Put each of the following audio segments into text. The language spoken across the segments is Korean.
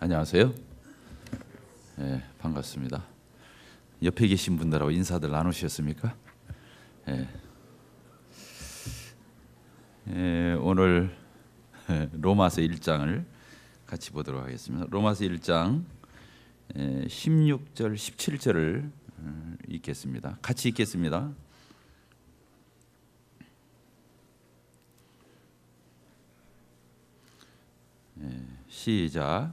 안녕하세요. 네, 반갑습니다. 옆에 계신 분들하고 인사들 나누셨습니까? 오늘 로마서 1장을 같이 보도록 하겠습니다. 로마서 1장 16절, 17절을 읽겠습니다. 같이 읽겠습니다. 시작.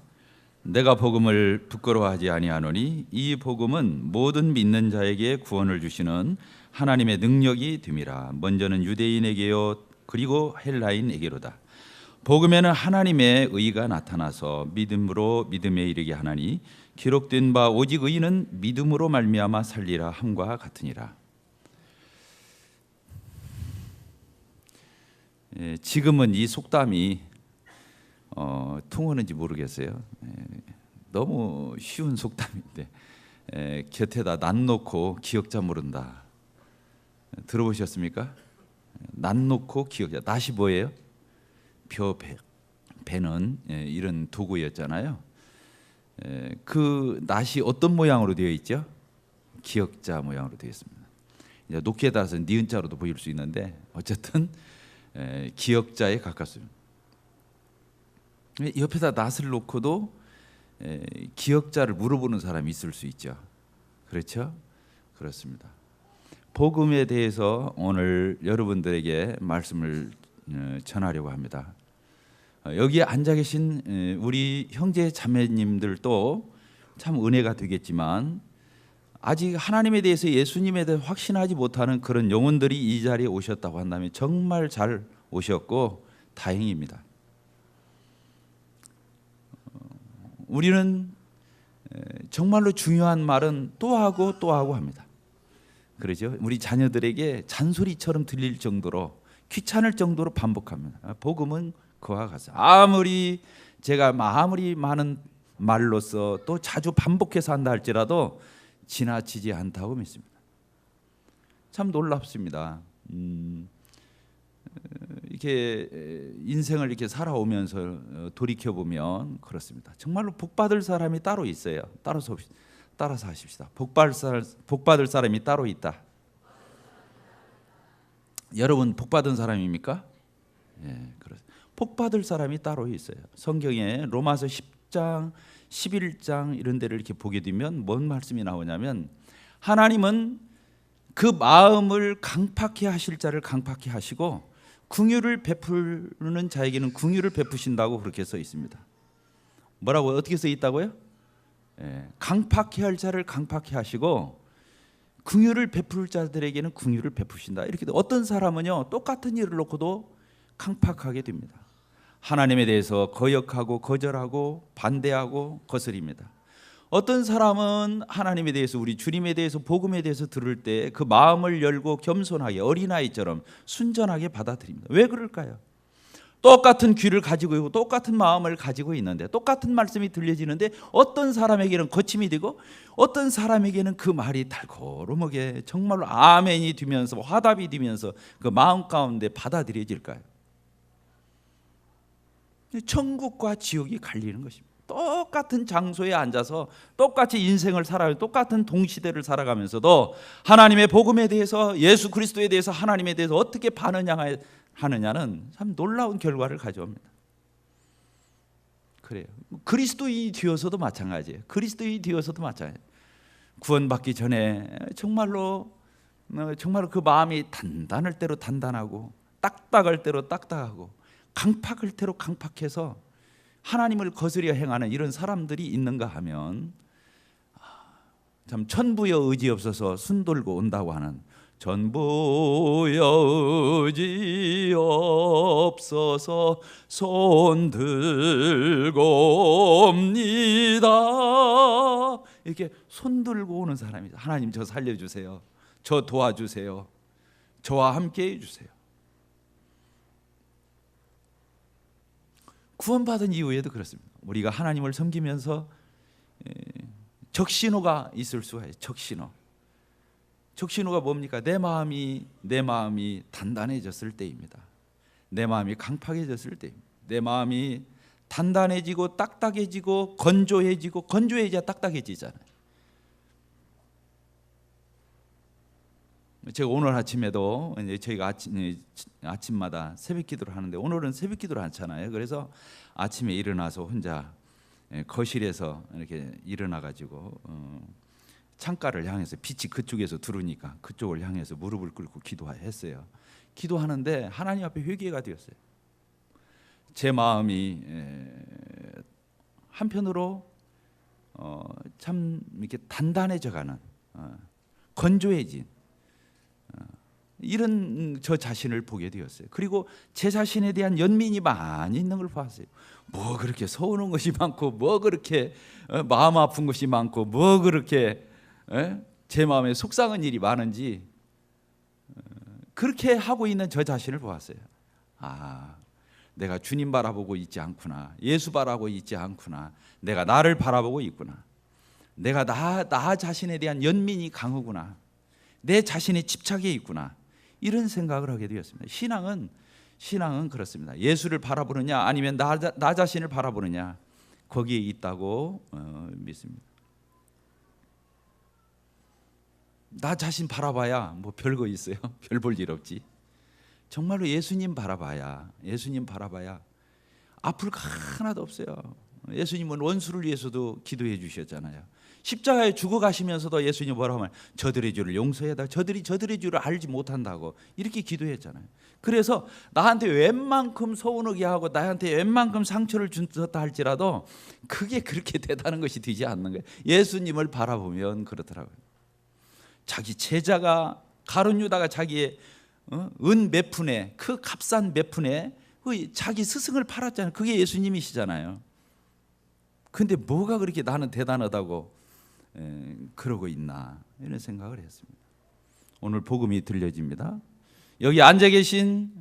내가 복음을 부끄러워하지 아니하노니 이 복음은 모든 믿는 자에게 구원을 주시는 하나님의 능력이 됨이라. 먼저는 유대인에게요 그리고 헬라인에게로다. 복음에는 하나님의 의가 나타나서 믿음으로 믿음에 이르게 하나니 기록된 바 오직 의인은 믿음으로 말미암아 살리라 함과 같으니라. 지금은 이 속담이 통하는지 모르겠어요. 너무 쉬운 속담인데 곁에다 난 놓고 기억자 모른다. 들어보셨습니까? 난 놓고 기억자. 낫이 뭐예요? 배는 이런 도구였잖아요. 그 낫이 어떤 모양으로 되어 있죠? 기억자 모양으로 되어 있습니다. 이제 놓기에 따라서 니은자로도 보일 수 있는데 어쨌든 기억자에 가깝습니다. 옆에다 낫을 놓고도 기억자를 물어보는 사람이 있을 수 있죠. 그렇죠? 그렇습니다. 복음에 대해서 오늘 여러분들에게 말씀을 전하려고 합니다. 여기에 앉아 계신 우리 형제 자매님들도 참 은혜가 되겠지만 아직 하나님에 대해서 예수님에 대해 확신하지 못하는 그런 영혼들이 이 자리에 오셨다고 한다면 정말 잘 오셨고 다행입니다. 우리는 정말로 중요한 말은 또 하고 또 하고 합니다. 그러죠? 우리 자녀들에게 잔소리처럼 들릴 정도로 귀찮을 정도로 반복합니다. 복음은 그와 같아요. 제가 아무리 많은 말로써 또 자주 반복해서 한다 할지라도 지나치지 않다고 믿습니다. 참 놀랍습니다. 이렇게 인생을 이렇게 살아오면서 돌이켜 보면 그렇습니다. 정말로 복 받을 사람이 따로 있어요. 따라서 하십시다. 복 받을 사람이 따로 있다. 여러분 복 받은 사람입니까? 그렇습니다. 복 받을 사람이 따로 있어요. 성경에 로마서 10장, 11장 이런 데를 이렇게 보게 되면 뭔 말씀이 나오냐면 하나님은 그 마음을 강팍해 하실 자를 강팍해 하시고 긍휼을 베푸는 자에게는 긍휼을 베푸신다고 그렇게 써 있습니다. 뭐라고 어떻게 써 있다고요? 강팍해 할 자를 강팍해 하시고 긍휼을 베풀 자들에게는 긍휼을 베푸신다. 이렇게 어떤 사람은요 똑같은 일을 놓고도 강팍하게 됩니다. 하나님에 대해서 거역하고 거절하고 반대하고 거스립니다. 어떤 사람은 하나님에 대해서 우리 주님에 대해서 복음에 대해서 들을 때 그 마음을 열고 겸손하게 어린아이처럼 순전하게 받아들입니다. 왜 그럴까요? 똑같은 귀를 가지고 있고 똑같은 마음을 가지고 있는데 똑같은 말씀이 들려지는데 어떤 사람에게는 거침이 되고 어떤 사람에게는 그 말이 달콤하게 정말로 아멘이 되면서 화답이 되면서 그 마음 가운데 받아들여질까요? 천국과 지옥이 갈리는 것입니다. 똑같은 장소에 앉아서 똑같이 인생을 살아요. 똑같은 동시대를 살아가면서도 하나님의 복음에 대해서 예수 그리스도에 대해서 하나님에 대해서 어떻게 하느냐는 참 놀라운 결과를 가져옵니다. 그래요. 그리스도인이 되어서도 마찬가지예요. 구원받기 전에 정말로 그 마음이 단단할 대로 단단하고 딱딱할 대로 딱딱하고 강팍할 대로 강팍해서 하나님을 거스려 행하는 이런 사람들이 있는가 하면 참 천부여 의지 없어서 순 돌고 온다고 하는 전부여 의지 없어서 손 들고 옵니다. 이렇게 손 들고 오는 사람이죠. 하나님 저 살려주세요. 저 도와주세요. 저와 함께 해주세요. 구원받은 이후에도 그렇습니다. 우리가 하나님을 섬기면서 적신호가 있을 수가 있어요. 적신호. 적신호가 뭡니까? 내 마음이 단단해졌을 때입니다. 내 마음이 강팍해졌을 때, 내 마음이 단단해지고 딱딱해지고 건조해져야 딱딱해지잖아요. 제가 오늘 아침에도 이제 저희가 아침마다 새벽 기도를 하는데 오늘은 새벽 기도를 하잖아요. 그래서 아침에 일어나서 혼자 거실에서 이렇게 일어나 가지고 창가를 향해서 빛이 그쪽에서 들어오니까 그쪽을 향해서 무릎을 꿇고 기도했어요. 기도하는데 하나님 앞에 회개가 되었어요. 제 마음이 한편으로 참 이렇게 단단해져가는 건조해진 이런 저 자신을 보게 되었어요. 그리고 제 자신에 대한 연민이 많이 있는 걸 봤어요. 뭐 그렇게 서우는 것이 많고, 뭐 그렇게 마음 아픈 것이 많고, 뭐 그렇게 제 마음에 속상한 일이 많은지 그렇게 하고 있는 저 자신을 보았어요. 아, 내가 주님 바라보고 있지 않구나. 예수 바라보고 있지 않구나. 내가 나를 바라보고 있구나. 내가 나 자신에 대한 연민이 강하구나. 내 자신에 집착해 있구나. 이런 생각을 하게 되었습니다. 신앙은 그렇습니다. 예수를 바라보느냐 아니면 나 자신을 바라보느냐, 거기에 있다고 믿습니다. 나 자신 바라봐야 뭐 별거 있어요? 별 볼 일 없지. 정말로 예수님 바라봐야 아플 거 하나도 없어요. 예수님은 원수를 위해서도 기도해 주셨잖아요. 십자가에 죽어가시면서도 예수님 뭐라고 하면 저들의 죄를 용서해다. 저들이 저들의 죄를 알지 못한다고 이렇게 기도했잖아요. 그래서 나한테 웬만큼 서운하게 하고 나한테 웬만큼 상처를 준다 할지라도 그게 그렇게 대단한 것이 되지 않는 거예요. 예수님을 바라보면 그렇더라고요. 자기 제자가 가룟 유다가 자기의 은 몇 푼에, 그 값싼 몇 푼에 자기 스승을 팔았잖아요. 그게 예수님이시잖아요. 근데 뭐가 그렇게 나는 대단하다고 그러고 있나, 이런 생각을 했습니다. 오늘 복음이 들려집니다. 여기 앉아 계신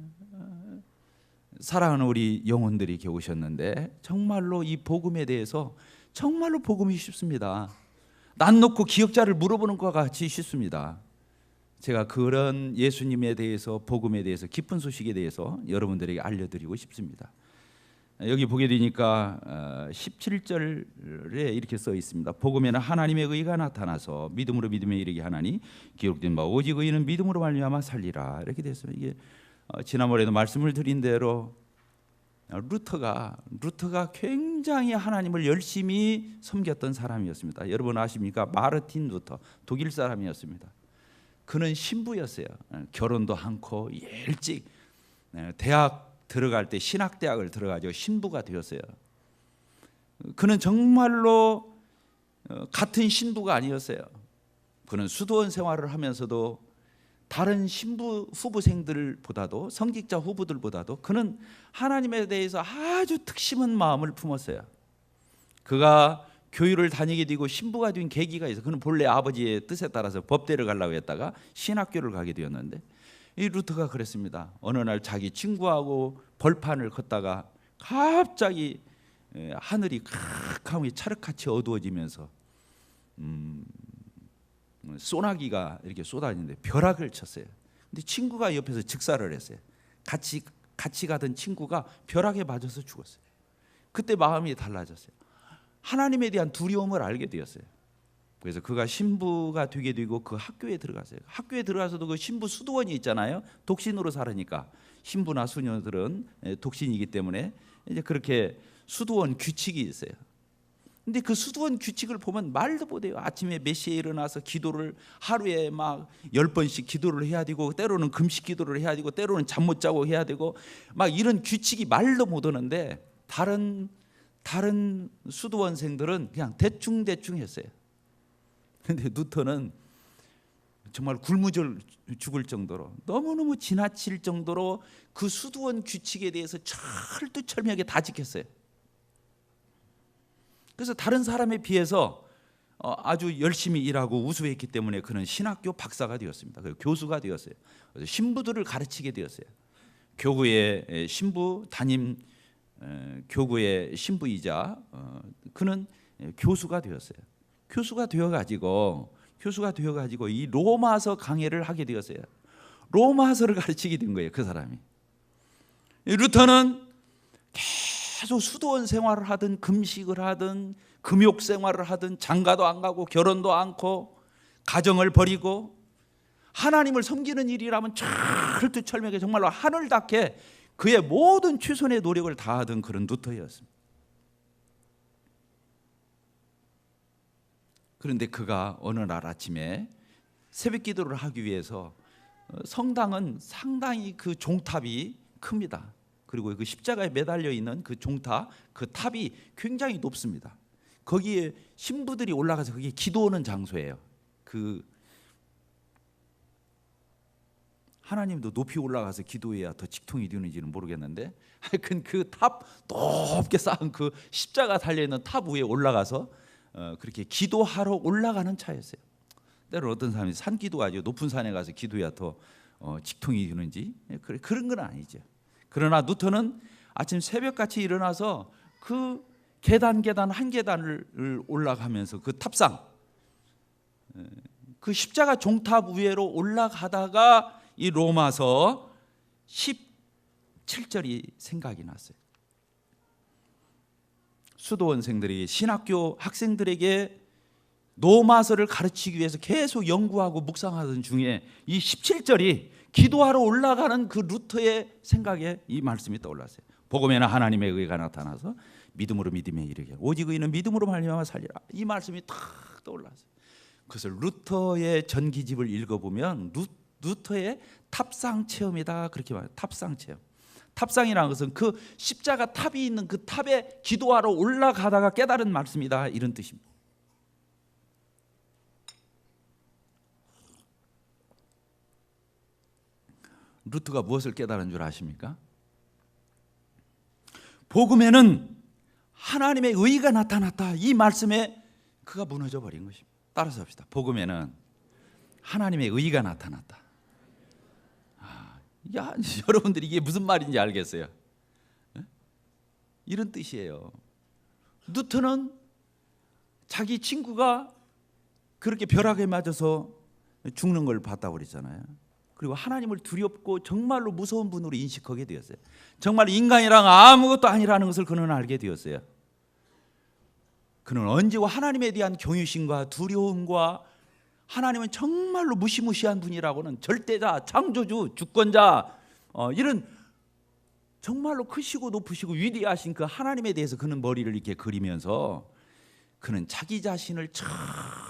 사랑하는 우리 영혼들이 계셨는데 정말로 이 복음에 대해서 정말로 복음이 쉽습니다. 난 놓고 기억자를 물어보는 것과 같이 쉽습니다. 제가 그런 예수님에 대해서, 복음에 대해서, 기쁜 소식에 대해서 여러분들에게 알려드리고 싶습니다. 여기 보게 되니까 17절에 이렇게 써 있습니다. 복음에는 하나님의 의가 나타나서 믿음으로 믿음에 이르게 하나니 기록된 바 오직 의인은 믿음으로 말미암아 살리라, 이렇게 됐어요. 이게 지난번에도 말씀을 드린 대로 루터가 굉장히 하나님을 열심히 섬겼던 사람이었습니다. 여러분 아십니까? 마르틴 루터, 독일 사람이었습니다. 그는 신부였어요. 결혼도 않고 일찍 대학 들어갈 때 신학대학을 들어가지고 신부가 되었어요. 그는 정말로 같은 신부가 아니었어요. 그는 수도원 생활을 하면서도 다른 신부 후보생들보다도, 성직자 후보들보다도 그는 하나님에 대해서 아주 특심한 마음을 품었어요. 그가 교회를 다니게 되고 신부가 된 계기가 있어요. 그는 본래 아버지의 뜻에 따라서 법대를 가려고 했다가 신학교를 가게 되었는데, 이 루터가 그랬습니다. 어느 날 자기 친구하고 벌판을 걷다가 갑자기 하늘이 캄캄하게 찰흙같이 어두워지면서 소나기가 이렇게 쏟아지는데 벼락을 쳤어요. 근데 친구가 옆에서 즉사를 했어요. 같이 가던 친구가 벼락에 맞아서 죽었어요. 그때 마음이 달라졌어요. 하나님에 대한 두려움을 알게 되었어요. 그래서 그가 신부가 되게 되고 그 학교에 들어갔어요. 학교에 들어가서도 그 신부 수도원이 있잖아요. 독신으로 살으니까 신부나 수녀들은 독신이기 때문에 이제 그렇게 수도원 규칙이 있어요. 근데 그 수도원 규칙을 보면 말도 못해요. 아침에 몇 시에 일어나서 기도를 하루에 막 10번씩 기도를 해야 되고, 때로는 금식 기도를 해야 되고, 때로는 잠 못 자고 해야 되고, 막 이런 규칙이 말도 못 오는데 다른 수도원생들은 그냥 대충 했어요. 근데 루터는 정말 굶어 죽을 정도로, 너무너무 지나칠 정도로 그 수도원 규칙에 대해서 철두철미하게 다 지켰어요. 그래서 다른 사람에 비해서 아주 열심히 일하고 우수했기 때문에 그는 신학교 박사가 되었습니다. 교수가 되었어요. 그래서 신부들을 가르치게 되었어요. 교구의 신부, 담임 교구의 신부이자 그는 교수가 되었어요. 교수가 되어가지고 교수가 되어가지고 이 로마서 강해를 하게 되었어요. 로마서를 가르치게 된 거예요, 그 사람이. 루터는 계속 수도원 생활을 하든 금식을 하든 금욕 생활을 하든 장가도 안 가고 결혼도 않고 가정을 버리고 하나님을 섬기는 일이라면 철두철미하게 정말로 하늘 닿게 그의 모든 최선의 노력을 다하던 그런 루터였습니다. 그런데 그가 어느 날 아침에 새벽 기도를 하기 위해서 성당은 상당히 그 종탑이 큽니다. 그리고 그 십자가에 매달려 있는 그 종탑, 그 탑이 굉장히 높습니다. 거기에 신부들이 올라가서 그게 기도하는 장소예요. 그 하나님도 높이 올라가서 기도해야 더 직통이 되는지는 모르겠는데 하여튼 그 탑 높게 쌓은 그 십자가 달려있는 탑 위에 올라가서 그렇게 기도하러 올라가는 차였어요. 때로 어떤 사람이 산기도가 아주 높은 산에 가서 기도해야 더 직통이 되는지 그런 건 아니죠. 그러나 루터는 아침 새벽같이 일어나서 그 계단 한 계단을 올라가면서 그 탑상 그 십자가 종탑 위로 올라가다가 이 로마서 17절이 생각이 났어요. 수도원생들이 신학교 학생들에게 로마서를 가르치기 위해서 계속 연구하고 묵상하던 중에 이 17절이 기도하러 올라가는 그 루터의 생각에 이 말씀이 떠올랐어요. 복음에는 하나님의 의가 나타나서 믿음으로 믿음에 이르게 오직 의는 믿음으로 말미암아 살리라. 이 말씀이 탁 떠올랐어요. 그래서 루터의 전기집을 읽어보면 루터의 탑상 체험이다 그렇게 말해요. 탑상 체험. 탑상이라는 것은 그 십자가 탑이 있는 그 탑에 기도하러 올라가다가 깨달은 말씀이다 이런 뜻입니다. 루터가 무엇을 깨달은 줄 아십니까? 복음에는 하나님의 의가 나타났다 이 말씀에 그가 무너져 버린 것입니다. 따라서 합시다. 복음에는 하나님의 의가 나타났다. 야, 여러분들이 이게 무슨 말인지 알겠어요? 이런 뜻이에요. 루터는 자기 친구가 그렇게 벼락에 맞아서 죽는 걸 봤다고 그랬잖아요. 그리고 하나님을 두렵고 정말로 무서운 분으로 인식하게 되었어요. 정말 인간이랑 아무것도 아니라는 것을 그는 알게 되었어요. 그는 언제고 하나님에 대한 경외심과 두려움과 하나님은 정말로 무시무시한 분이라고는 절대자, 창조주, 주권자 이런 정말로 크시고 높으시고 위대하신 그 하나님에 대해서 그는 머리를 이렇게 그리면서 그는 자기 자신을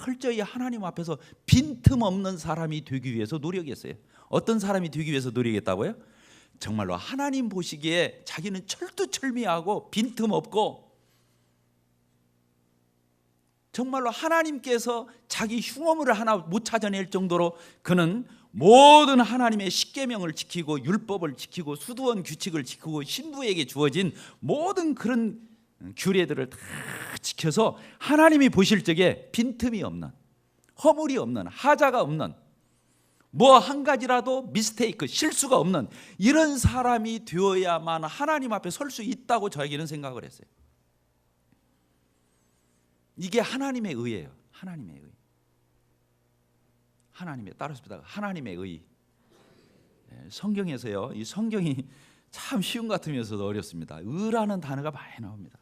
철저히 하나님 앞에서 빈틈없는 사람이 되기 위해서 노력했어요. 어떤 사람이 되기 위해서 노력했다고요? 정말로 하나님 보시기에 자기는 철두철미하고 빈틈없고 정말로 하나님께서 자기 흉어물을 하나 못 찾아낼 정도로 그는 모든 하나님의 십계명을 지키고 율법을 지키고 수두원 규칙을 지키고 신부에게 주어진 모든 그런 규례들을 다 지켜서 하나님이 보실 적에 빈틈이 없는, 허물이 없는, 하자가 없는, 뭐 한 가지라도 미스테이크, 실수가 없는 이런 사람이 되어야만 하나님 앞에 설 수 있다고 저에게는 생각을 했어요. 이게 하나님의 의예요. 하나님의 의. 하나님의 따라서 하나님의 의. 성경에서요. 이 성경이 참 쉬운 것 같으면서도 어렵습니다. 의라는 단어가 많이 나옵니다.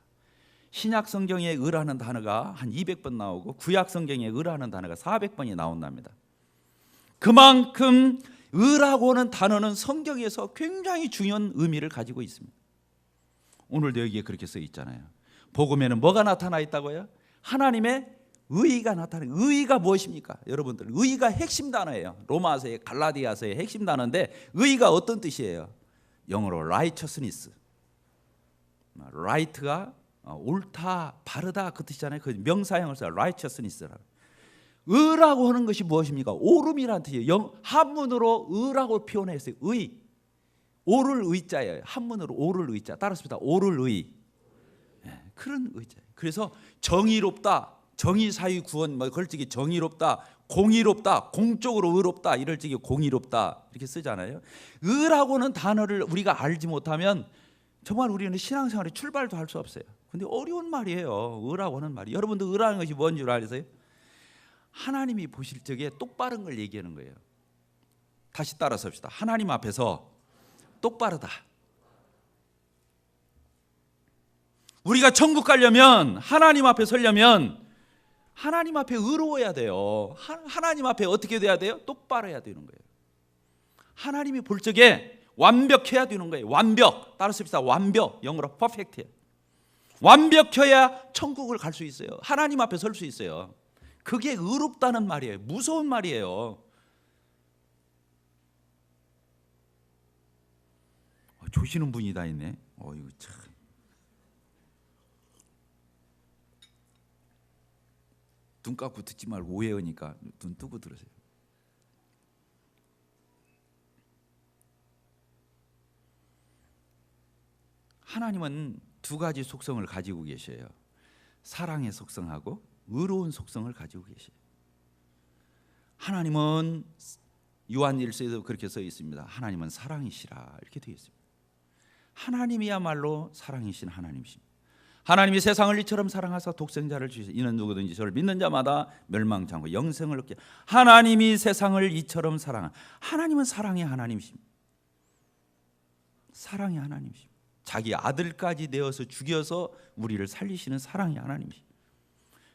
신약 성경에 의라는 단어가 한 200번 나오고 구약 성경에 의라는 단어가 400번이 나온답니다. 그만큼 의라고 하는 단어는 성경에서 굉장히 중요한 의미를 가지고 있습니다. 오늘도 여기에 그렇게 써 있잖아요. 복음에는 뭐가 나타나 있다고요? 하나님의 의가 나타나요. 의가 무엇입니까? 여러분들 의가 핵심 단어예요. 로마서의 갈라디아서의 핵심 단어인데 의가 어떤 뜻이에요? 영어로 righteousness. right가 옳다, 바르다 그 뜻이잖아요. 그 명사형을 써요. righteousness라고. 의라고 하는 것이 무엇입니까? 옳음이라는 뜻이에요. 한문으로 의라고 표현했어요. 의. 옳을 의자예요. 한문으로 옳을 의자. 따라습니다. 옳을 의. 네, 그런 의자예요. 그래서 정의롭다, 정의사위 구원, 그럴 적에 정의롭다, 공의롭다, 공적으로 의롭다 이럴 적에 공의롭다 이렇게 쓰잖아요. 의라고는 단어를 우리가 알지 못하면 정말 우리는 신앙생활에 출발도 할 수 없어요. 근데 어려운 말이에요. 의라고 하는 말이. 여러분도 의라는 것이 뭔 줄 아세요? 하나님이 보실 적에 똑바른 걸 얘기하는 거예요. 다시 따라서 합시다. 하나님 앞에서 똑바르다. 우리가 천국 가려면, 하나님 앞에 서려면 하나님 앞에 의로워야 돼요. 하나님 앞에 어떻게 돼야 돼요? 똑바르야 되는 거예요. 하나님이 볼 적에 완벽해야 되는 거예요. 완벽. 따라서 합시다. 완벽. 영어로 퍼펙트. 완벽해야 천국을 갈 수 있어요. 하나님 앞에 설 수 있어요. 그게 의롭다는 말이에요. 무서운 말이에요. 조시는 분이 다 있네. 이거 참. 눈 감고 듣지 말고 오해하니까 눈 뜨고 들으세요. 하나님은 두 가지 속성을 가지고 계셔요. 사랑의 속성하고 의로운 속성을 가지고 계셔요. 하나님은 요한 1서에도 그렇게 써 있습니다. 하나님은 사랑이시라 이렇게 되어 있습니다. 하나님이야말로 사랑이신 하나님이십니다. 하나님이 세상을 이처럼 사랑하사 독생자를 주시사 이는 누구든지 저를 믿는 자마다 멸망치 않고 영생을 얻게. 하나님이 세상을 이처럼 사랑한, 하나님은 사랑의 하나님이십니다. 사랑의 하나님이십니다. 자기 아들까지 내어서 죽여서 우리를 살리시는 사랑의 하나님이십니다.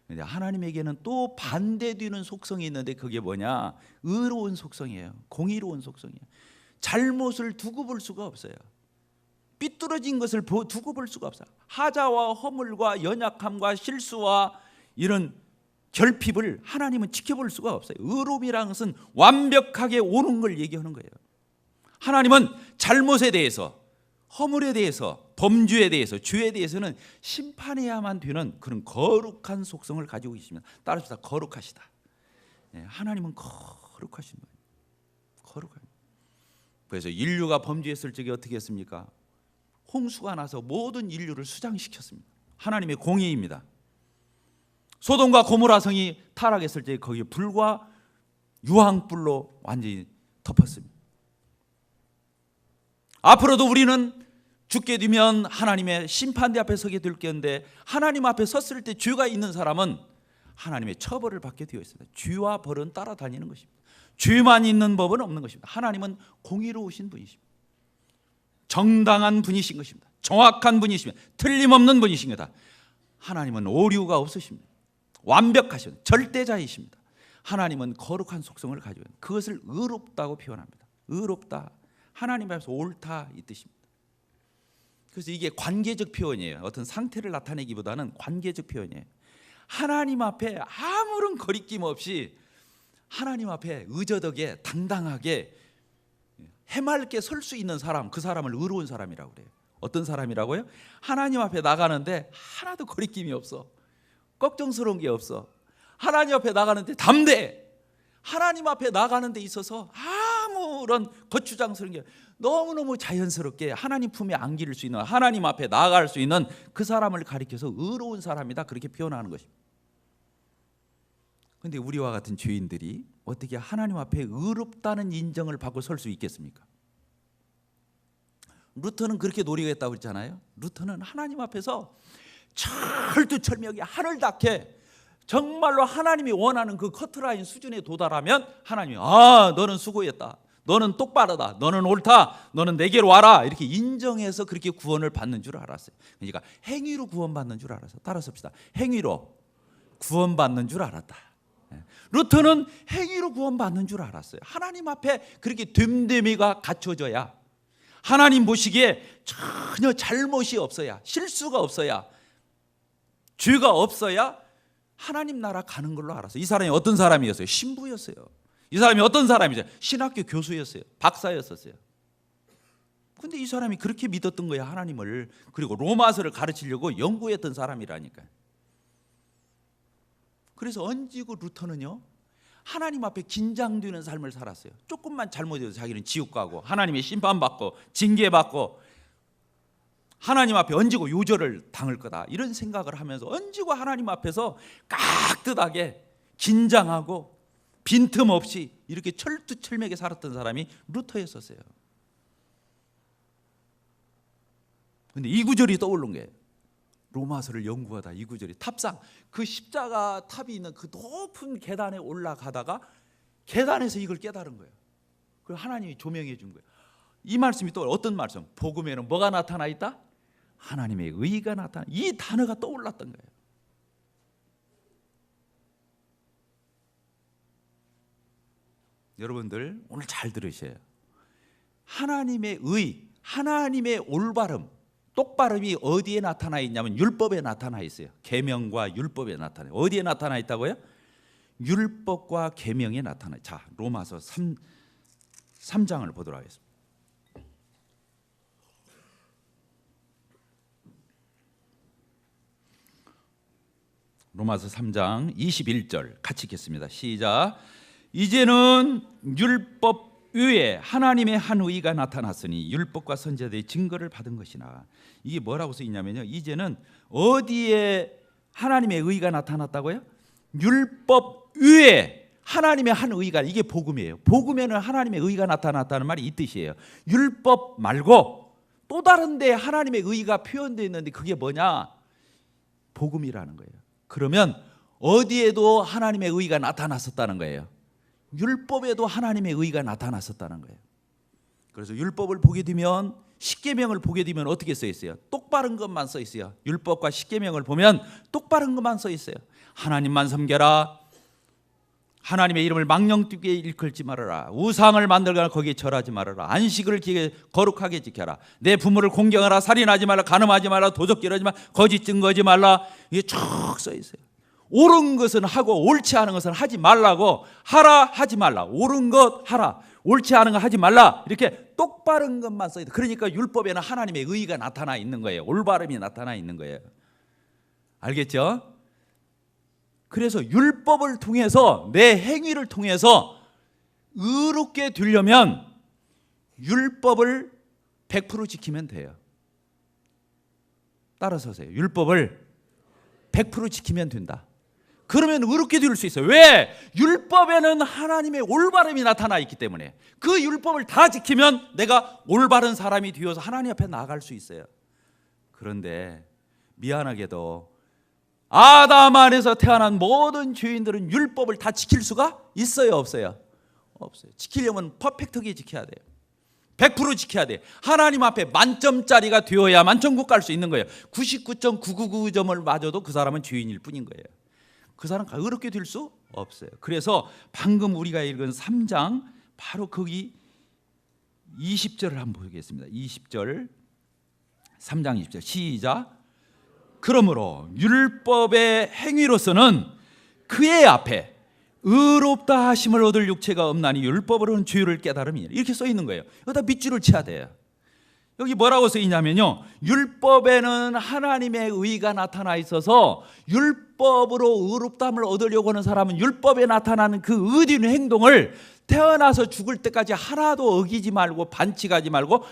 그런데 하나님에게는 또 반대되는 속성이 있는데 그게 뭐냐? 의로운 속성이에요. 공의로운 속성이에요. 잘못을 두고 볼 수가 없어요. 삐뚤어진 것을 두고 볼 수가 없어요. 하자와 허물과 연약함과 실수와 이런 결핍을 하나님은 지켜볼 수가 없어요. 의로움이라는 것은 완벽하게 오는 걸 얘기하는 거예요. 하나님은 잘못에 대해서, 허물에 대해서, 범죄에 대해서, 죄에 대해서는 심판해야만 되는 그런 거룩한 속성을 가지고 계십니다. 따라서 거룩하시다. 하나님은 거룩하신 거예요. 거룩한. 그래서 인류가 범죄했을 적에 어떻게 했습니까? 홍수가 나서 모든 인류를 수장시켰습니다. 하나님의 공의입니다. 소돔과 고모라 성이 타락했을 때 거기에 불과 유황불로 완전히 덮었습니다. 앞으로도 우리는 죽게 되면 하나님의 심판대 앞에 서게 될 건데, 하나님 앞에 섰을 때 죄가 있는 사람은 하나님의 처벌을 받게 되어 있습니다. 죄와 벌은 따라다니는 것입니다. 죄만 있는 법은 없는 것입니다. 하나님은 공의로우신 분이십니다. 정당한 분이신 것입니다. 정확한 분이십니다. 틀림없는 분이신 거다. 하나님은 오류가 없으십니다. 완벽하신 절대자이십니다. 하나님은 거룩한 속성을 가지고 있는, 그것을 의롭다고 표현합니다. 의롭다, 하나님 앞에서 옳다 이 뜻입니다. 그래서 이게 관계적 표현이에요. 어떤 상태를 나타내기보다는 관계적 표현이에요. 하나님 앞에 아무런 거리낌 없이 하나님 앞에 의젓하게 당당하게 해맑게 설 수 있는 사람, 그 사람을 의로운 사람이라고 그래요. 어떤 사람이라고요? 하나님 앞에 나가는데 하나도 거리낌이 없어. 걱정스러운 게 없어. 하나님 앞에 나가는데 담대해. 하나님 앞에 나가는 데 있어서 아무런 거추장스러운 게 너무너무 자연스럽게 하나님 품에 안길 수 있는, 하나님 앞에 나아갈 수 있는 그 사람을 가리켜서 의로운 사람이다 그렇게 표현하는 것입니다. 그런데 우리와 같은 죄인들이 어떻게 하나님 앞에 의롭다는 인정을 받고 설 수 있겠습니까? 루터는 그렇게 노력했다고 그랬잖아요. 루터는 하나님 앞에서 철두철미하게 하늘 닿게 정말로 하나님이 원하는 그 커트라인 수준에 도달하면 하나님이 너는 수고했다, 너는 똑바르다, 너는 옳다, 너는 내게로 와라 이렇게 인정해서 그렇게 구원을 받는 줄 알았어요. 그러니까 행위로 구원받는 줄 알았어요. 따라서 합시다. 행위로 구원받는 줄 알았다. 루터는 행위로 구원받는 줄 알았어요. 하나님 앞에 그렇게 됨됨이가 갖춰져야, 하나님 보시기에 전혀 잘못이 없어야, 실수가 없어야, 죄가 없어야 하나님 나라 가는 걸로 알았어요. 이 사람이 어떤 사람이었어요? 신부였어요. 이 사람이 어떤 사람이죠? 신학교 교수였어요. 박사였었어요. 근데 이 사람이 그렇게 믿었던 거예요, 하나님을. 그리고 로마서를 가르치려고 연구했던 사람이라니까요. 그래서 언제고 루터는요, 하나님 앞에 긴장되는 삶을 살았어요. 조금만 잘못해도 자기는 지옥 가고 하나님의 심판받고 징계받고 하나님 앞에 얹고 요절을 당할 거다 이런 생각을 하면서 얹고 하나님 앞에서 깍듯하게 긴장하고 빈틈없이 이렇게 철두철미하게 살았던 사람이 루터였었어요. 그런데 이 구절이 떠오른 거예요. 로마서를 연구하다 이 구절이 탑상 그 십자가 탑이 있는 그 높은 계단에 올라가다가 계단에서 이걸 깨달은 거예요. 그걸 하나님이 조명해 준 거예요. 이 말씀이 또 어떤 말씀? 복음에는 뭐가 나타나 있다? 하나님의 의가 나타나. 이 단어가 떠올랐던 거예요. 여러분들 오늘 잘 들으셔요. 하나님의 의, 하나님의 올바름, 똑바름이 어디에 나타나 있냐면 율법에 나타나 있어요. 계명과 율법에 나타나. 어디에 나타나 있다고요? 율법과 계명에 나타나. 자, 로마서 3장을 보도록 하겠습니다. 로마서 3장 21절 같이 읽겠습니다. 시작. 이제는 율법 위에 하나님의 한 의가 나타났으니 율법과 선지자들의 증거를 받은 것이나. 이게 뭐라고 써 있냐면요, 이제는 어디에 하나님의 의가 나타났다고요? 율법 위에 하나님의 한 의가, 이게 복음이에요. 복음에는 하나님의 의가 나타났다는 말이 이 뜻이에요. 율법 말고 또 다른 데 하나님의 의가 표현되어 있는데 그게 뭐냐? 복음이라는 거예요. 그러면 어디에도 하나님의 의가 나타났었다는 거예요. 율법에도 하나님의 의가 나타났었다는 거예요. 그래서 율법을 보게 되면, 십계명을 보게 되면 어떻게 써 있어요? 똑바른 것만 써 있어요. 율법과 십계명을 보면 똑바른 것만 써 있어요. 하나님만 섬겨라, 하나님의 이름을 망령되게 일컬지 말아라, 우상을 만들거나 거기에 절하지 말아라, 안식을 거룩하게 지켜라, 내 부모를 공경하라, 살인하지 말라, 간음하지 말라, 도적질하지 말라, 거짓 증거하지 말라. 이게 쭉 써 있어요. 옳은 것은 하고 옳지 않은 것은 하지 말라고. 하라, 하지 말라. 옳은 것 하라, 옳지 않은 거 하지 말라. 이렇게 똑바른 것만 써 있다. 그러니까 율법에는 하나님의 의가 나타나 있는 거예요. 올바름이 나타나 있는 거예요. 알겠죠? 그래서 율법을 통해서, 내 행위를 통해서 의롭게 되려면 율법을 100% 지키면 돼요. 따라서세요. 율법을 100% 지키면 된다. 그러면 의롭게 될 수 있어요. 왜? 율법에는 하나님의 올바름이 나타나 있기 때문에. 그 율법을 다 지키면 내가 올바른 사람이 되어서 하나님 앞에 나아갈 수 있어요. 그런데 미안하게도 아담 안에서 태어난 모든 죄인들은 율법을 다 지킬 수가 있어요, 없어요? 없어요. 지키려면 퍼펙트하게 지켜야 돼요. 100% 지켜야 돼요. 하나님 앞에 만점짜리가 되어야 만점국 갈 수 있는 거예요. 99.999점을 맞아도 그 사람은 죄인일 뿐인 거예요. 그 사람 의롭게 될 수 없어요. 그래서 방금 우리가 읽은 3장 바로 거기 20절을 한번 보겠습니다. 20절, 3장 20절 시작. 그러므로 율법의 행위로서는 그의 앞에 의롭다 하심을 얻을 육체가 없나니 율법으로는 죄를 깨달음이니라. 이렇게 써 있는 거예요. 여기다 밑줄을 쳐야 돼요. 여기 뭐라고 써 있냐면요, 율법에는 하나님의 의가 나타나 있어서 율법으로 의롭다함을 얻으려고 하는 사람은 율법에 나타나는 그 의리는 행동을 태어나서 죽을 때까지 하나도 어기지 말고 반칙하지 말고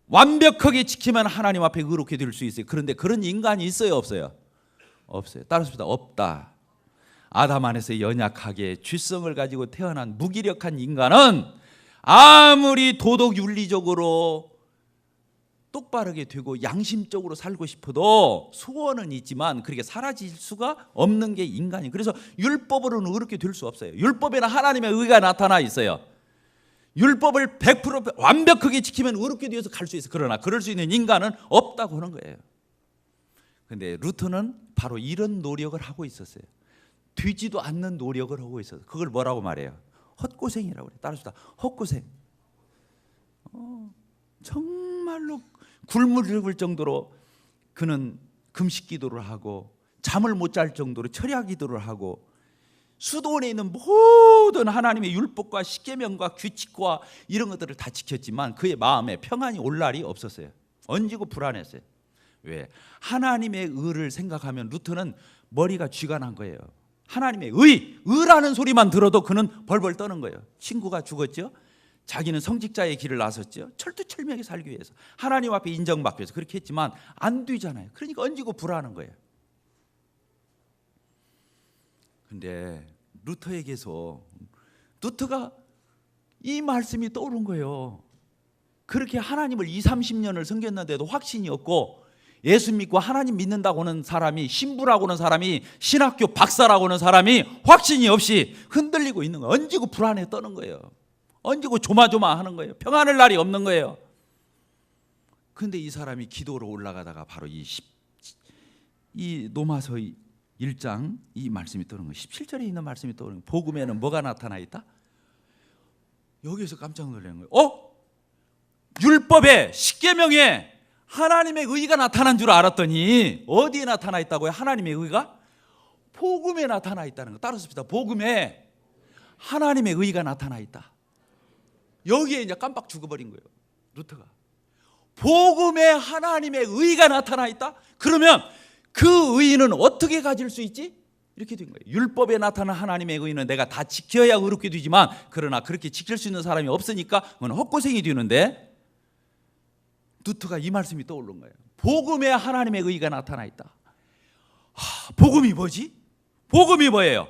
완벽하게 지키면 하나님 앞에 의롭게 될 수 있어요. 그런데 그런 인간이 있어요, 없어요? 없어요. 따라서 없다. 아담 안에서 연약하게 죄성을 가지고 태어난 무기력한 인간은 아무리 도덕 윤리적으로 똑바르게 되고 양심적으로 살고 싶어도 소원은 있지만 그렇게 사라질 수가 없는 게 인간이에요. 그래서 율법으로는 의롭게 될 수 없어요. 율법에는 하나님의 의가 나타나 있어요. 율법을 100% 완벽하게 지키면 의롭게 되어서 갈 수 있어요. 그러나 그럴 수 있는 인간은 없다고 하는 거예요. 그런데 루터는 바로 이런 노력을 하고 있었어요. 되지도 않는 노력을 하고 있어서 그걸 뭐라고 말해요? 헛고생이라고 그래요. 따라서 헛고생. 정말로 굶을 죽을 정도로 그는 금식 기도를 하고 잠을 못 잘 정도로 철야 기도를 하고 수도원에 있는 모든 하나님의 율법과 십계명과 규칙과 이런 것들을 다 지켰지만 그의 마음에 평안이 올 날이 없었어요. 언제고 불안했어요. 왜? 하나님의 의를 생각하면 루터는 머리가 쥐가 난 거예요. 하나님의 의라는 소리만 들어도 그는 벌벌 떠는 거예요. 친구가 죽었죠. 자기는 성직자의 길을 나섰죠. 철두철미하게 살기 위해서 하나님 앞에 인정받기 위해서 그렇게 했지만 안 되잖아요. 그러니까 언제고 불안한 거예요. 근데 루터에게서 루터가 이 말씀이 떠오른 거예요. 그렇게 하나님을 20-30년을 섬겼는데도 확신이 없고 예수 믿고 하나님 믿는다고 하는 사람이, 신부라고 하는 사람이, 신학교 박사라고 하는 사람이 확신이 없이 흔들리고 있는 거예요. 얹고 불안에 떠는 거예요. 얹고 조마조마하는 거예요. 평안할 날이 없는 거예요. 그런데 이 사람이 기도로 올라가다가 바로 이 로마서 1장 이 말씀이 떠오르는 거예요. 17절에 있는 말씀이 떠오르는 거예요. 복음에는 뭐가 나타나 있다? 여기서 깜짝 놀라는 거예요. 율법에, 십계명에 하나님의 의가 나타난 줄 알았더니 어디에 나타나 있다고요? 하나님의 의가? 복음에 나타나 있다는 거. 따라서 복음에 하나님의 의가 나타나 있다. 여기에 이제 깜빡 죽어버린 거예요, 루터가. 복음에 하나님의 의가 나타나 있다? 그러면 그 의는 어떻게 가질 수 있지? 이렇게 된 거예요. 율법에 나타난 하나님의 의는 내가 다 지켜야 의롭게 되지만, 그러나 그렇게 지킬 수 있는 사람이 없으니까 그건 헛고생이 되는데, 루터가 이 말씀이 떠오른 거예요. 복음에 하나님의 의가 나타나 있다. 복음이 뭐지? 복음이 뭐예요?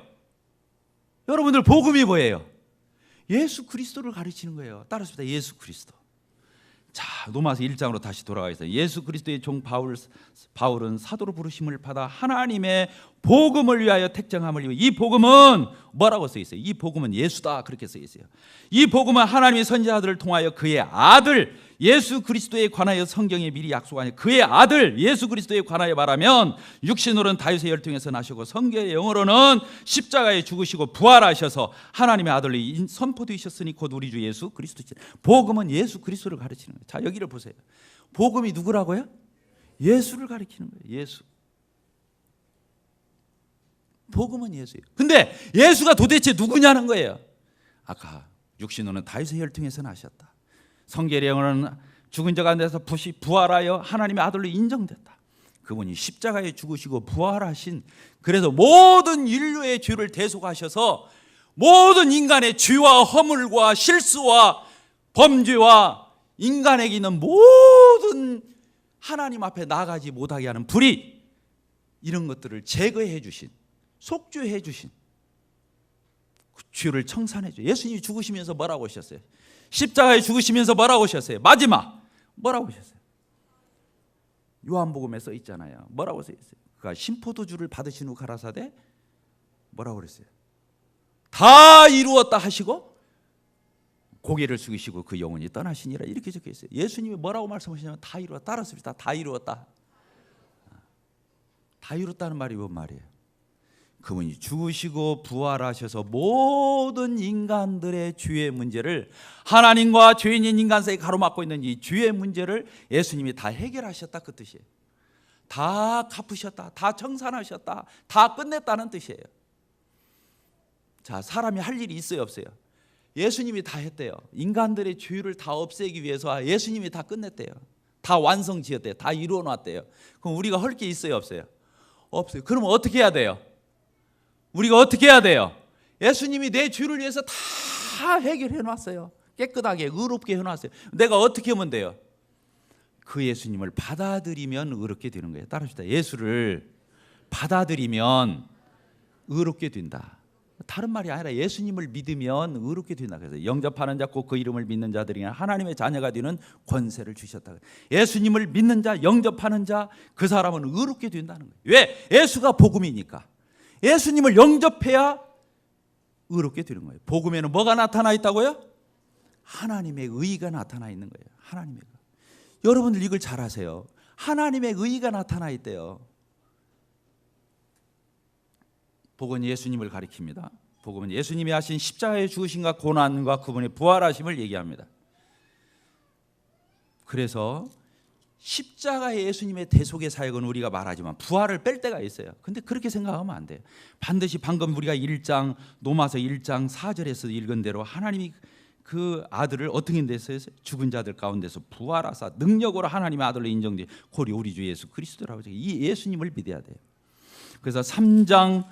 여러분들, 복음이 뭐예요? 예수 그리스도를 가르치는 거예요. 따라서 예수 그리스도. 자, 로마서 1장으로 다시 돌아가겠습니다. 예수 그리스도의 종 바울은 사도로 부르심을 받아 하나님의 복음을 위하여 택정함을 입어. 이 복음은 뭐라고 써 있어요? 이 복음은 예수다, 그렇게 써 있어요. 이 복음은 하나님의 선지자들을 통하여 그의 아들 예수 그리스도에 관하여 성경에 미리 약속하니, 그의 아들 예수 그리스도에 관하여 말하면 육신으로는 다윗의 혈통에서 나시고 성경의 영어로는 십자가에 죽으시고 부활하셔서 하나님의 아들로 선포되셨으니 곧 우리 주 예수 그리스도지. 복음은 예수 그리스도를 가르치는 거예요. 자, 여기를 보세요. 복음이 누구라고요? 예수를 가리키는 거예요. 예수. 복음은 예수예요. 근데 예수가 도대체 누구냐는 거예요. 아까 육신으로는 다윗의 혈통에서 나셨다. 성경의 영어는 죽은 자 가운데서 부활하여 하나님의 아들로 인정됐다. 그분이 십자가에 죽으시고 부활하신, 그래서 모든 인류의 죄를 대속하셔서 모든 인간의 죄와 허물과 실수와 범죄와 인간에게 있는 모든 하나님 앞에 나가지 못하게 하는 불의, 이런 것들을 제거해 주신, 속죄해 주신, 그 죄를 청산해 줘. 예수님이 죽으시면서 뭐라고 하셨어요? 십자가에 죽으시면서 뭐라고 하셨어요? 마지막 뭐라고 하셨어요? 요한복음에 써 있잖아요. 뭐라고 써 있어요? 그가 심포도주를 받으신 후 가라사대 뭐라고 그랬어요? 다 이루었다 하시고 고개를 숙이시고 그 영혼이 떠나시니라, 이렇게 적혀 있어요. 예수님이 뭐라고 말씀하시냐면 다 이루었다. 따랐습니다. 다 이루었다. 다 이뤘다는 말이 뭔 말이에요? 그분이 죽으시고 부활하셔서 모든 인간들의 죄의 문제를, 하나님과 죄인인 인간 사이에 가로막고 있는 이 죄의 문제를 예수님이 다 해결하셨다, 그 뜻이에요. 다 갚으셨다, 다 청산하셨다, 다 끝냈다는 뜻이에요. 자, 사람이 할 일이 있어요, 없어요? 예수님이 다 했대요. 인간들의 죄를 다 없애기 위해서 예수님이 다 끝냈대요. 다 완성지었대요. 다 이루어놨대요. 그럼 우리가 할 게 있어요, 없어요? 없어요. 그럼 어떻게 해야 돼요? 우리가 어떻게 해야 돼요? 예수님이 내 죄를 위해서 다 해결해 놨어요. 깨끗하게 의롭게 해놨어요. 내가 어떻게 하면 돼요? 그 예수님을 받아들이면 의롭게 되는 거예요. 따라합시다. 예수를 받아들이면 의롭게 된다. 다른 말이 아니라 예수님을 믿으면 의롭게 된다. 그래서 영접하는 자 곧 그 이름을 믿는 자들이 하나님의 자녀가 되는 권세를 주셨다. 예수님을 믿는 자, 영접하는 자, 그 사람은 의롭게 된다는 거예요. 왜? 예수가 복음이니까. 예수님을 영접해야 의롭게 되는 거예요. 복음에는 뭐가 나타나 있다고요? 하나님의 의가 나타나 있는 거예요. 하나님의 의. 여러분들 이걸 잘 아세요. 하나님의 의가 나타나 있대요. 복음은 예수님을 가리킵니다. 복음은 예수님이 하신 십자가의 죽으심과 고난과 그분의 부활하심을 얘기합니다. 그래서 십자가의 예수님의 대속의 사역은 우리가 말하지만 부활을 뺄 때가 있어요. 근데 그렇게 생각하면 안 돼요. 반드시 방금 우리가 로마서 1장 4절에서 읽은 대로 하나님이 그 아들을 어떻게 됐어요? 죽은 자들 가운데서 부활하사 능력으로 하나님의 아들로 인정돼 곧 우리 주 예수 그리스도라고. 이 예수님을 믿어야 돼요. 그래서 4장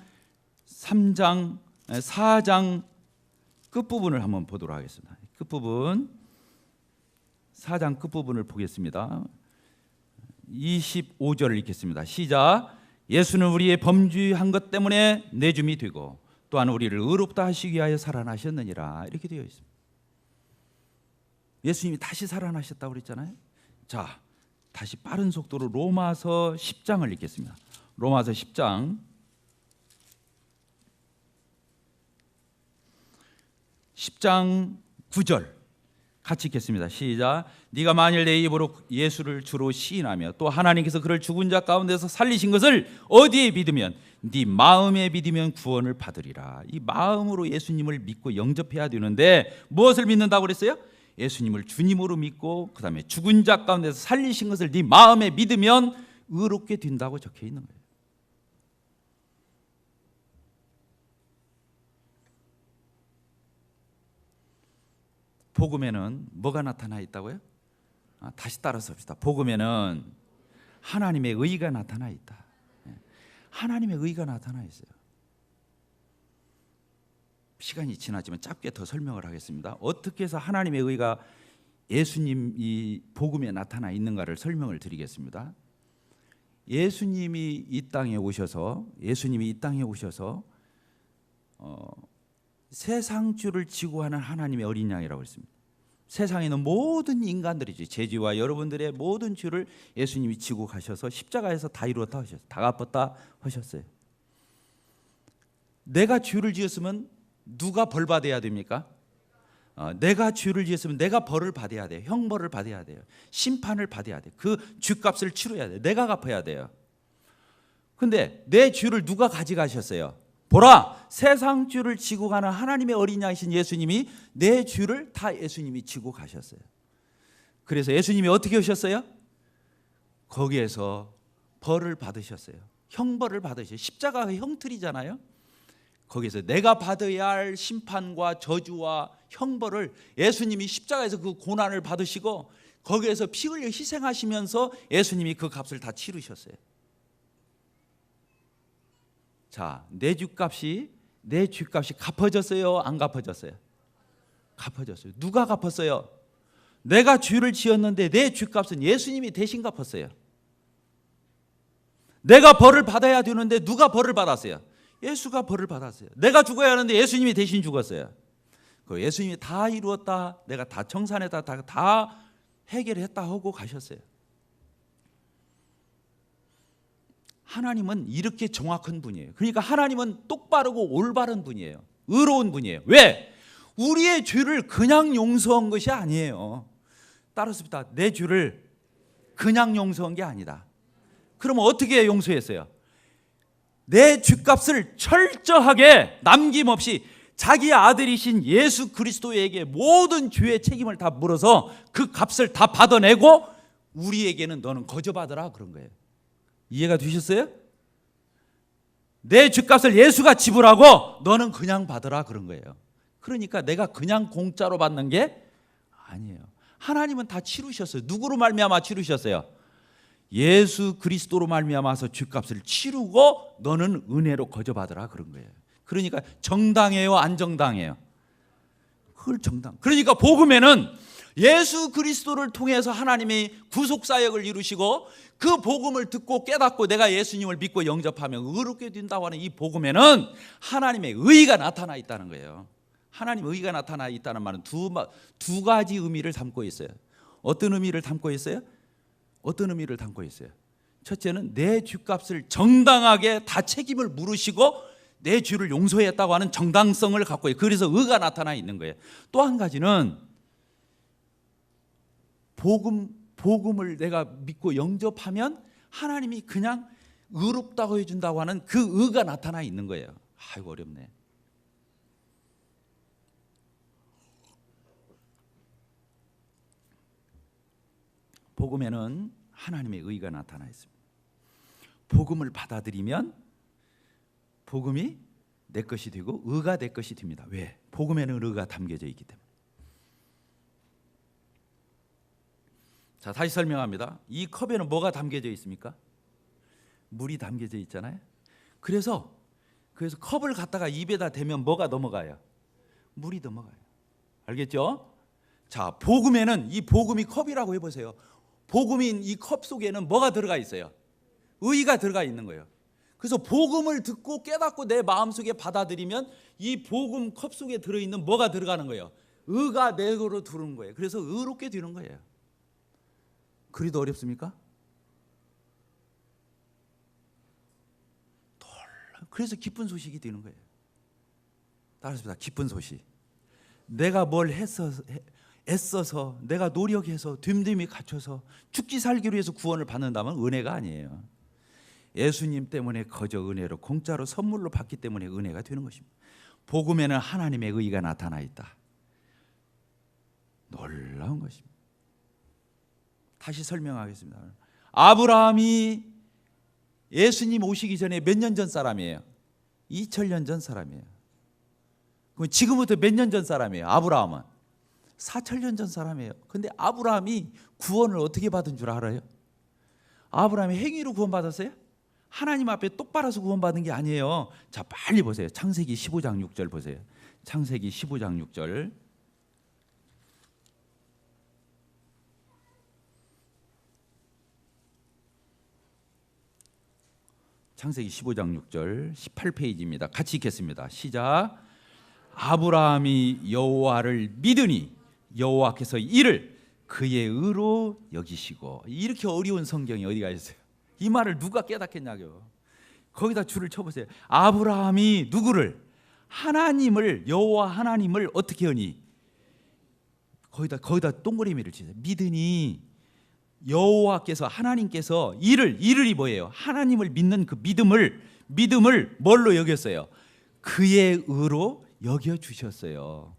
끝부분을 한번 보도록 하겠습니다. 끝부분 4장 끝부분을 보겠습니다. 25절을 읽겠습니다. 시작. 예수는 우리의 범죄한 것 때문에 내줌이 되고 또한 우리를 의롭다 하시기 위하여 살아나셨느니라, 이렇게 되어 있습니다. 예수님이 다시 살아나셨다고 그랬잖아요. 자, 다시 빠른 속도로 로마서 10장을 읽겠습니다. 로마서 10장 9절 같이 읽겠습니다. 시작. 네가 만일 내 입으로 예수를 주로 시인하며 또 하나님께서 그를 죽은 자 가운데서 살리신 것을 어디에 믿으면 네 마음에 믿으면 구원을 받으리라. 이 마음으로 예수님을 믿고 영접해야 되는데 무엇을 믿는다고 그랬어요? 예수님을 주님으로 믿고 그 다음에 죽은 자 가운데서 살리신 것을 네 마음에 믿으면 의롭게 된다고 적혀 있는 거예요. 복음에는 뭐가 나타나 있다고요? 다시 따라서 합시다. 복음에는 하나님의 의가 나타나 있다. 하나님의 의가 나타나 있어요. 시간이 지나지만 짧게 더 설명을 하겠습니다. 어떻게 해서 하나님의 의가 예수님 이 복음에 나타나 있는가를 설명을 드리겠습니다. 예수님이 이 땅에 오셔서 세상 죄를 지고 하는 하나님의 어린 양이라고 했습니다. 세상에 있는 모든 인간들이지 죄지와 여러분들의 모든 죄를 예수님이 지고 가셔서 십자가에서 다 이루었다 하셨어요. 다 갚았다 하셨어요. 내가 죄를 지었으면 누가 벌 받아야 됩니까? 내가 죄를 지었으면 내가 벌을 받아야 돼요. 형벌을 받아야 돼요. 심판을 받아야 돼요. 그 죄값을 치러야 돼요. 내가 갚아야 돼요. 근데 내 죄를 누가 가져가셨어요? 보라, 세상 죄를 지고 가는 하나님의 어린 양이신 예수님이 내 죄를 다 예수님이 지고 가셨어요. 그래서 예수님이 어떻게 오셨어요? 거기에서 벌을 받으셨어요. 형벌을 받으셨어요. 십자가가 형틀이잖아요. 거기서 내가 받아야 할 심판과 저주와 형벌을 예수님이 십자가에서 그 고난을 받으시고 거기에서 피 흘려 희생하시면서 예수님이 그 값을 다 치르셨어요. 자, 내 죄값이 갚아졌어요? 안 갚아졌어요? 갚아졌어요. 누가 갚았어요? 내가 죄를 지었는데 내 죄값은 예수님이 대신 갚았어요. 내가 벌을 받아야 되는데 누가 벌을 받았어요? 예수가 벌을 받았어요. 내가 죽어야 하는데 예수님이 대신 죽었어요. 그 예수님이 다 이루었다, 내가 다 청산했다, 다 해결했다 하고 가셨어요. 하나님은 이렇게 정확한 분이에요. 그러니까 하나님은 똑바르고 올바른 분이에요. 의로운 분이에요. 왜? 우리의 죄를 그냥 용서한 것이 아니에요. 따라서 내 죄를 그냥 용서한 게 아니다. 그러면 어떻게 용서했어요? 내 죄값을 철저하게 남김없이 자기 아들이신 예수 그리스도에게 모든 죄의 책임을 다 물어서 그 값을 다 받아내고 우리에게는 너는 거저 받으라 그런 거예요. 이해가 되셨어요? 내 죄값을 예수가 지불하고 너는 그냥 받으라 그런 거예요. 그러니까 내가 그냥 공짜로 받는 게 아니에요. 하나님은 다 치르셨어요. 누구로 말미암아 치르셨어요? 예수 그리스도로 말미암아서 죄값을 치르고 너는 은혜로 거저 받으라 그런 거예요. 그러니까 정당해요, 안 정당해요? 그걸 정당. 그러니까 복음에는 예수 그리스도를 통해서 하나님이 구속 사역을 이루시고 그 복음을 듣고 깨닫고 내가 예수님을 믿고 영접하면 의롭게 된다고 하는 이 복음에는 하나님의 의가 나타나 있다는 거예요. 하나님의 의가 나타나 있다는 말은 두 가지 의미를 담고 있어요. 어떤 의미를 담고 있어요? 어떤 의미를 담고 있어요? 첫째는 내 죄값을 정당하게 다 책임을 물으시고 내 죄를 용서했다고 하는 정당성을 갖고 있어요. 그래서 의가 나타나 있는 거예요. 또 한 가지는 복음을 내가 믿고 영접하면 하나님이 그냥 의롭다고 해준다고 하는 그 의가 나타나 있는 거예요. 아이고 어렵네. 복음에는 하나님의 의가 나타나 있습니다. 복음을 받아들이면 복음이 내 것이 되고 의가 내 것이 됩니다. 왜? 복음에는 의가 담겨져 있기 때문에. 자, 다시 설명합니다. 이 컵에는 뭐가 담겨져 있습니까? 물이 담겨져 있잖아요. 그래서 컵을 갖다가 입에다 대면 뭐가 넘어가요? 물이 넘어가요. 알겠죠? 자, 복음에는 이 복음이 컵이라고 해보세요. 복음인 이 컵 속에는 뭐가 들어가 있어요? 의가 들어가 있는 거예요. 그래서 복음을 듣고 깨닫고 내 마음속에 받아들이면 이 복음 컵 속에 들어있는 뭐가 들어가는 거예요? 의가 내로 들어오는 거예요. 그래서 의롭게 되는 거예요. 그래도 어렵습니까? 그래서 기쁜 소식이 되는 거예요. 따라서 기쁜 소식. 내가 뭘 애써서 내가 노력해서 됨됨이 갖춰서 죽기 살기로 해서 구원을 받는다면 은혜가 아니에요. 예수님 때문에 거저 은혜로 공짜로 선물로 받기 때문에 은혜가 되는 것입니다. 복음에는 하나님의 의가 나타나 있다. 놀라운 것입니다. 다시 설명하겠습니다. 아브라함이 예수님 오시기 전에 몇 년 전 사람이에요? 2000년 전 사람이에요. 그럼 지금부터 몇 년 전 사람이에요? 아브라함은 4000년 전 사람이에요. 근데 아브라함이 구원을 어떻게 받은 줄 알아요? 아브라함이 행위로 구원받았어요? 하나님 앞에 똑바라서 구원받은 게 아니에요. 자, 빨리 보세요. 창세기 15장 6절 보세요. 창세기 15장 6절. 창세기 15장 6절 18페이지입니다. 같이 읽겠습니다. 시작. 아브라함이 여호와를 믿으니 여호와께서 이를 그의 의로 여기시고. 이렇게 어려운 성경이 어디가 있어요? 이 말을 누가 깨닫겠냐고요. 거기다 줄을 쳐보세요. 아브라함이 누구를? 하나님을, 여호와 하나님을 어떻게 하니? 거기다 동그라미를 치세요. 믿으니 여호와께서, 하나님께서 이를 뭐예요? 하나님을 믿는 그 믿음을 뭘로 여겼어요? 그의 의로 여겨 주셨어요.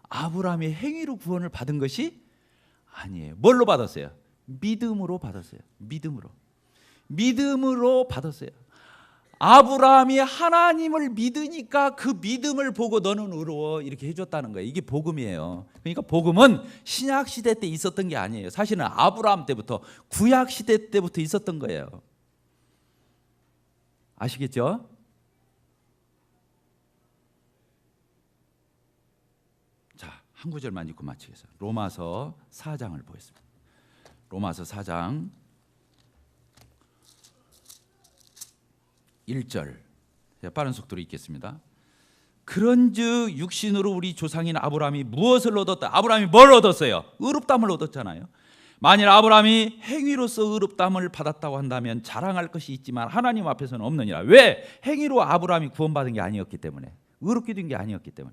아브라함이 행위로 구원을 받은 것이 아니에요. 뭘로 받았어요? 믿음으로 받았어요. 믿음으로 받았어요. 아브라함이 하나님을 믿으니까 그 믿음을 보고 너는 의로워 이렇게 해줬다는 거예요. 이게 복음이에요. 그러니까 복음은 신약 시대 때 있었던 게 아니에요. 사실은 아브라함 때부터, 구약 시대 때부터 있었던 거예요. 아시겠죠? 자, 한 구절만 읽고 마치겠습니다. 로마서 4장을 보겠습니다. 로마서 4장 1절. 빠른 속도로 읽겠습니다. 그런즉 육신으로 우리 조상인 아브라함이 무엇을 얻었다? 아브라함이 뭘 얻었어요? 의롭다함을 얻었잖아요. 만일 아브라함이 행위로서 의롭다함을 받았다고 한다면 자랑할 것이 있지만 하나님 앞에서는 없느니라. 왜? 행위로 아브라함이 구원받은 게 아니었기 때문에, 의롭게 된 게 아니었기 때문에.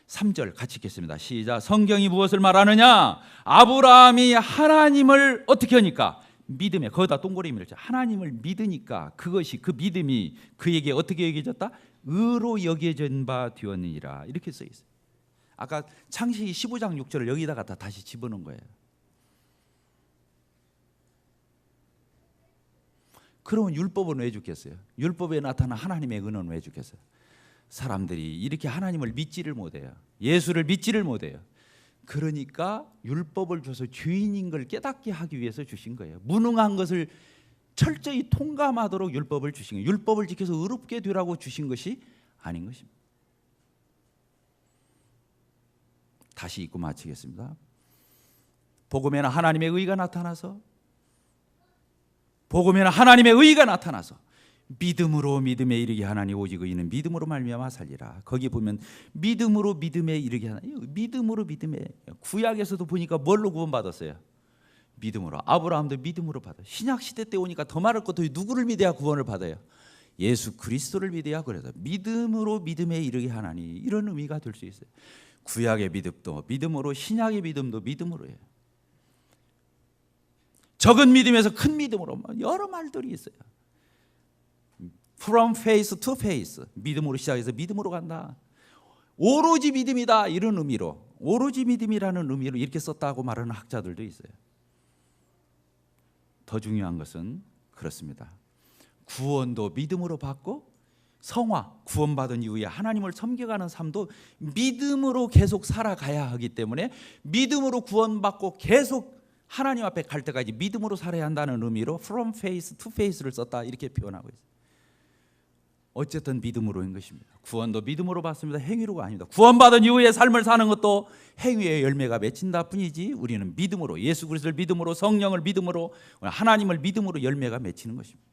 3절 같이 읽겠습니다. 시작. 성경이 무엇을 말하느냐? 아브라함이 하나님을 어떻게 하니까? 믿음에, 거기다 동그라미를 쳐. 하나님을 믿으니까 그것이, 그 믿음이 그에게 어떻게 여겨졌다? 의로 여겨진 바 되었느니라. 이렇게 써 있어요. 아까 창세기 15장 6절을 여기다가 다시 집어넣은 거예요. 그러면 율법은 왜 죽겠어요? 율법에 나타난 하나님의 은혜는 왜 죽겠어요? 사람들이 이렇게 하나님을 믿지를 못해요. 예수를 믿지를 못해요. 그러니까 율법을 줘서 죄인인 걸 깨닫게 하기 위해서 주신 거예요. 무능한 것을 철저히 통감하도록 율법을 주신 거예요. 율법을 지켜서 의롭게 되라고 주신 것이 아닌 것입니다. 다시 읽고 마치겠습니다. 복음에는 하나님의 의가 나타나서, 믿음으로 믿음에 이르게 하나니 오직 의인은 믿음으로 말미암아 살리라. 거기 보면 믿음으로 믿음에 이르게 하나니, 믿음으로 믿음에. 구약에서도 보니까 뭘로 구원받았어요? 믿음으로. 아브라함도 믿음으로 받아요. 신약 시대 때 오니까 더 말할 것도 누구를 믿어야 구원을 받아요? 예수 그리스도를 믿어야. 그래서 믿음으로 믿음에 이르게 하나니, 이런 의미가 될 수 있어요. 구약의 믿음도 믿음으로, 신약의 믿음도 믿음으로 해요. 적은 믿음에서 큰 믿음으로, 여러 말들이 있어요. From faith to faith. 믿음으로 시작해서 믿음으로 간다. 오로지 믿음이다. 이런 의미로, 오로지 믿음이라는 의미로 이렇게 썼다고 말하는 학자들도 있어요. 더 중요한 것은 그렇습니다. 구원도 믿음으로 받고, 성화, 구원받은 이후에 하나님을 섬겨가는 삶도 믿음으로 계속 살아가야 하기 때문에, 믿음으로 구원받고 계속 하나님 앞에 갈 때까지 믿음으로 살아야 한다는 의미로 From faith to faith를 썼다, 이렇게 표현하고 있어요. 어쨌든 믿음으로인 것입니다. 구원도 믿음으로 받습니다. 행위로가 아닙니다. 구원받은 이후에 삶을 사는 것도 행위의 열매가 맺힌다 뿐이지, 우리는 믿음으로, 예수 그리스도를 믿음으로, 성령을 믿음으로, 하나님을 믿음으로 열매가 맺히는 것입니다.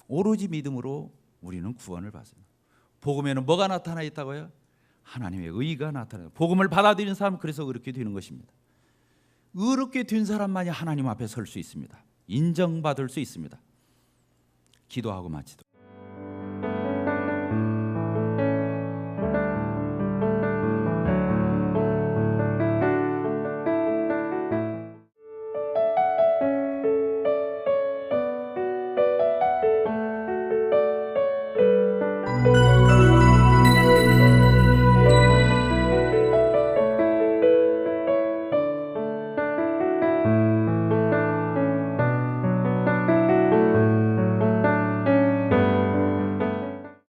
오로지 믿음으로 우리는 구원을 받습니다. 복음에는 뭐가 나타나 있다고요? 하나님의 의가 나타나요. 복음을 받아들이는 사람은 그래서 그렇게 되는 것입니다. 의롭게 된 사람만이 하나님 앞에 설 수 있습니다. 인정받을 수 있습니다. 기도하고 마치도록.